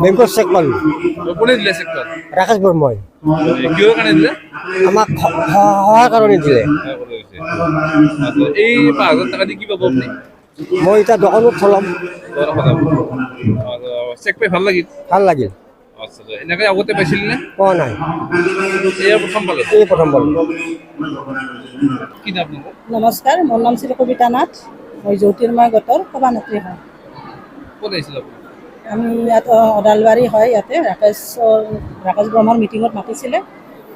বেংকৰ চেক পালোঁ। কোনে দিলে চেকটা? ৰাকেশ বৰ্মই কিহৰ কাৰণে দিলে? আমাক সহায়ৰ কাৰণে দিলে। এই 5,000 টাকা দি কি পাব আপুনি? মই এতিয়া দোকানত চলাম। চেক পাই ভাল লাগিল? ভাল লাগিল। আচ্ছা, এনেকৈ আগতে পাইছিল নে? পোৱা নাই, এয়া প্ৰথম পালে? এই প্ৰথম পালোঁ। কি নাম আপোনাৰ? নমস্কাৰ, মোৰ নাম শ্ৰী কবিতা নাথ। মই জ্যোতিৰ্ময় গোটৰ সভানেত্ৰী হয়। ক'ত আহিছিল আপুনি? আমি ইয়াত ওদালবাৰী হয়। ইয়াতে ৰাকেশ ব্ৰহ্মৰ মিটিঙত মাতিছিলে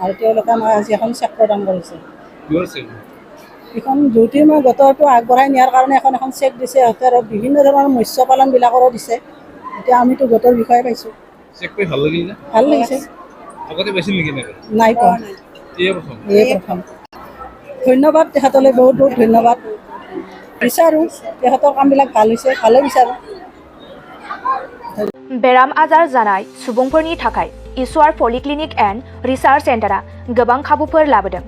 আৰু তেওঁলোকে আমাক আজি এখন চেক প্ৰদান কৰিছে। কিহৰ চেক? এখন জ্যোতিৰ্ময় গোটৰটো আগবঢ়াই নিয়াৰ কাৰণে এখন চেক দিছে সিহঁতে, আৰু বিভিন্ন ধৰণৰ মৎস্য পালনবিলাকৰো দিছে। এতিয়া আমিতো গোটৰ বিষয়ে পাইছোঁ। চেক পাই ভাল লাগিল নে? ভাল লাগিছে। আগতে পাইছিল নেকি এনেকৈ? নাই পোৱা, এয়া প্ৰথম? এই প্ৰথম। ধন্যবাদ তেখেতলৈ, বহুত বহুত ধন্যবাদ। বিচাৰোঁ তেখেতৰ কামবিলাক ভাল হৈছে, ভালে বিচাৰোঁ। बेराम आजार जानाय सुबुंफोरनि थाखाय इसवार पलिक्लिनिक एन्ड रिसार्च सेन्टारा गोबां खाबुफोर लाबोदों।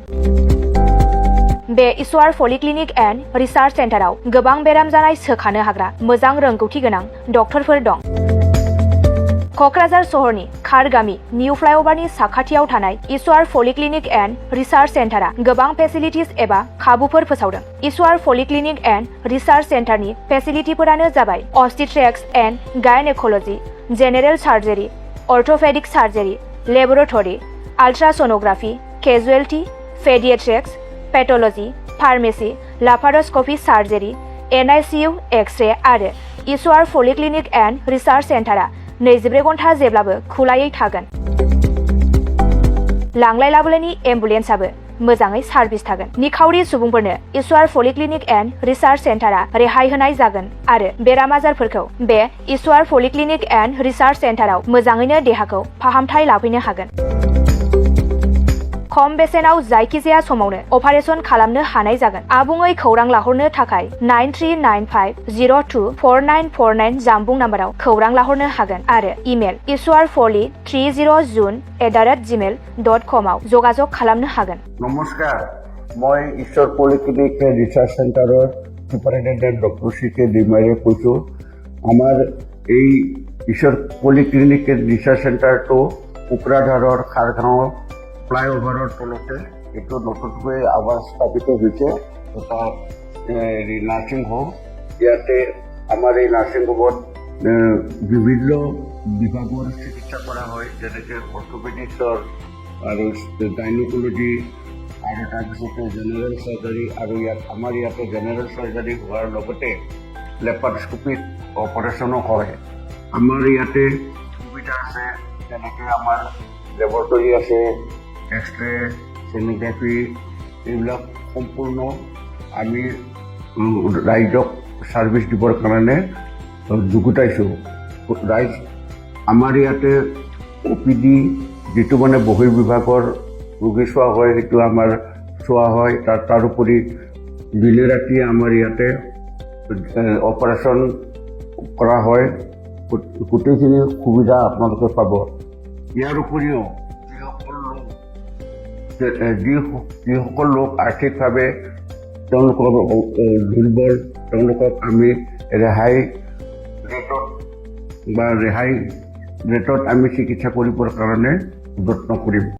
बे इसवार पलिक्लिनिक एन्ड रिसार्च सेन्टाराव गोबां बेराम जानाय सोखानो हाग्रा मोजां रोंगौथि गोनां डक्टरफोर दं। क'क्राझार सहरनि खारगामि निउ फ्लाइअभारनि साखाथियाव थानाय इसवार पलिक्लिनिक एन्ड रिसार्च सेन्टारा गोबां फेसिलिटिज एबा खाबुफोर फोसावदों। इसवार पलिक्लिनिक एन्ड रिसार्च सेन्टारनि फेसिलिटिफोरानो जाबाय obstetrics and gynaecology, general surgery, orthopaedic surgery, laboratory, ultrasonography, casualty, paediatrics, pathology, pharmacy, laparoscopy surgery, NICU, X ray आरो इसवार पलिक्लिनिक एन्ड रिसार्च सेन्टारा 24 घन्टा जेब्लाबो खुलायै थागोन। लांलाय लाबोलायनि एम्बुलेन्सआबो मोजाङै सार्भिस थागोन। निखावरि सुबुंफोरनो इसवार पलिक्लिनिक एन्ड रिसार्च सेन्टारा रेहाय होनाय जागोन आरो बेराम आजारफोरखौ बे इसवार पलिक्लिनिक एन्ड रिसार्च सेन्टाराव मोजाङैनो देहाखौ फाहामथाय लाफैनो हागोन। खम बेसेनाव जायखिजाया समावनो अपारेशन खालामनो हानाय जागोन। आबुङै खौरां लाहरनो थाखाय 9395024949 जानबुं नाम्बाराव खौरां लाहरनो हागोन आरो इमेल iswarfoli30june@gmail.com आव जगाजग खालामनो हागोन। नमस्कार, মই ঈশ্বৰ পলিক্লিনিক ৰিচাৰ্চ চেণ্টাৰৰ সুপাৰিনটেণ্ডেণ্ট ডক্টৰ CK ডিমাৰে কৈছোঁ। আমাৰ এই ঈশ্বৰ পলিক্লিনিক ৰিচাৰ্চ চেণ্টাৰটো কোকৰাঝাৰৰ খাৰগাঁও ফ্লাইঅভাৰৰ তলতে এইটো নতুনকৈ আৱাজ স্থাপিত হৈছে। এটা নাৰ্ছিং হোম, ইয়াতে আমাৰ এই নাৰ্ছিং হোমত বিভিন্ন বিভাগৰ চিকিৎসা কৰা হয়, যেনেকৈ অৰ্থ'পেডিক্সৰ আৰু গাইনক'লজি আৰু তাৰপিছতে জেনেৰেল চাৰ্জাৰী, আৰু আমাৰ ইয়াতে জেনেৰেল চাৰ্জাৰী হোৱাৰ লগতে লেপাৰস্কোপিক অপাৰেশ্যনো হয়। আমাৰ ইয়াতে সুবিধা আছে, যেনেকৈ আমাৰ লেবৰেটৰী আছে, এক্স-ৰে, ছ'ন'গ্ৰাফি, এইবিলাক সম্পূৰ্ণ আমি ৰাইজক ছাৰ্ভিচ দিবৰ কাৰণে যুগুতাইছোঁ। ৰাইজ আমাৰ ইয়াতে OPD যিটো মানে বহিৰ্বিভাগৰ ৰোগী চোৱা হয়, সেইটো আমাৰ চোৱা হয়। তাৰোপৰি দিনে ৰাতিয়ে আমাৰ ইয়াতে অপাৰেশ্যন কৰা হয়। গোটেইখিনি সুবিধা আপোনালোকে পাব। ইয়াৰ উপৰিও যিসকল লোক আৰ্থিকভাৱে তেওঁলোকৰ দুৰ্বল, তেওঁলোকক আমি ৰেহাই ৰেটত আমি চিকিৎসা কৰিবৰ কাৰণে যত্ন কৰিম।